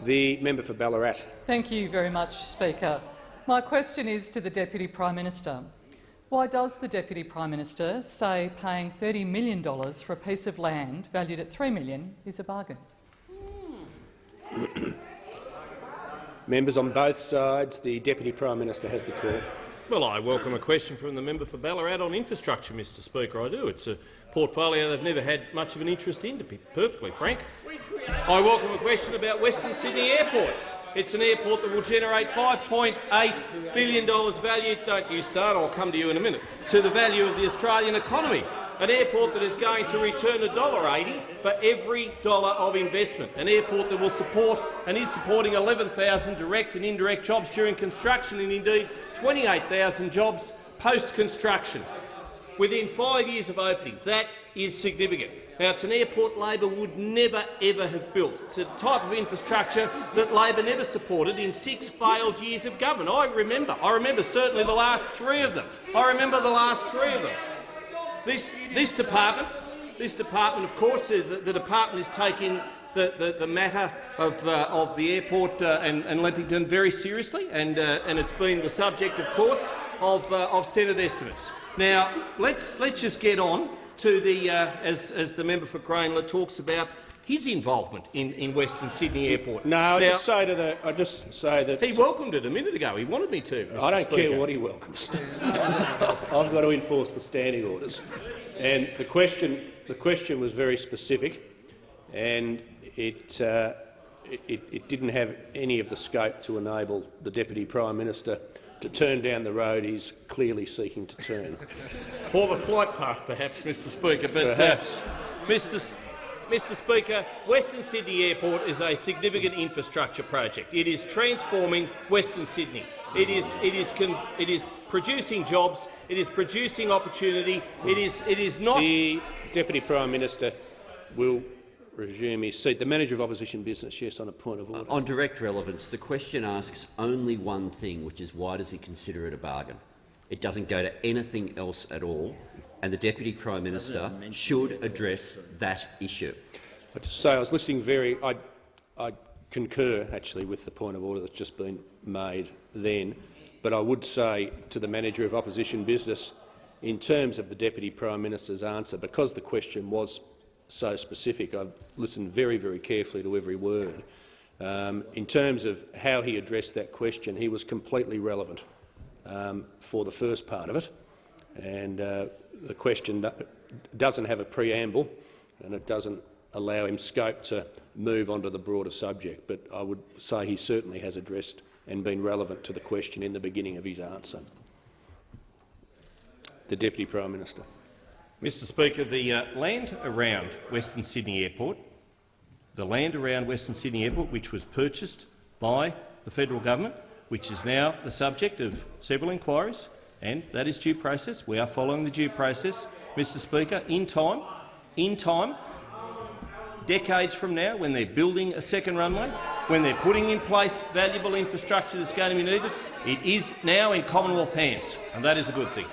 The member for Ballarat. Thank you very much, Speaker. My question is to the Deputy Prime Minister. Why does the Deputy Prime Minister say paying $30 million for a piece of land valued at $3 million is a bargain? Members on both sides, the Deputy Prime Minister has the call. Well, I welcome a question from the member for Ballarat on infrastructure, Mr Speaker. I do. It's a portfolio they've never had much of an interest in, to be perfectly frank. I welcome a question about Western Sydney Airport. It's an airport that will generate $5.8 billion value. Don't you start, I'll come to you in a minute. To the value of the Australian economy. An airport that is going to return $1.80 for every dollar of investment. An airport that will support and is supporting 11,000 direct and indirect jobs during construction and indeed 28,000 jobs post-construction. Within 5 years of opening, that is significant. Now, it's an airport Labor would never, ever have built. It's a type of infrastructure that Labor never supported in 6 failed years of government. I remember certainly the last 3 of them. This department, of course, the department is taking the matter of the airport and Leppington very seriously, and it's been the subject, of course, of Senate estimates. Now, let's just get on to the as the member for Cranler talks about his involvement in Western Sydney Airport. No, I just say that he welcomed it a minute ago. He wanted me to. Mr. I don't Speaker. care what he welcomes. I've got to enforce the standing orders, and the question was very specific, and it didn't have any of the scope to enable the Deputy Prime Minister to turn down the road he's clearly seeking to turn. Or the flight path, perhaps, Mr. Speaker. But perhaps. Mr. Speaker, Western Sydney Airport is a significant infrastructure project. It is transforming Western Sydney. It is producing jobs. It is producing opportunity. It is not. The Deputy Prime Minister will resume his seat. The Manager of Opposition Business, yes, on a point of order. On direct relevance, the question asks only one thing, which is why does he consider it a bargain? It doesn't go to anything else at all, and the Deputy Prime Minister should address that issue. I just say I was listening I concur actually with the point of order that's just been made then, but I would say to the Manager of Opposition Business, in terms of the Deputy Prime Minister's answer, because the question was so specific, I've listened very, very carefully to every word. In terms of how he addressed that question, he was completely relevant for the first part of it, and the question doesn't have a preamble and it doesn't allow him scope to move on to the broader subject. But I would say he certainly has addressed and been relevant to the question in the beginning of his answer. The Deputy Prime Minister. Mr. Speaker, the land around Western Sydney Airport, which was purchased by the federal government, which is now the subject of several inquiries, and that is due process. We are following the due process, Mr. Speaker. In time, decades from now, when they're building a second runway, when they're putting in place valuable infrastructure that's going to be needed, it is now in Commonwealth hands, and that is a good thing.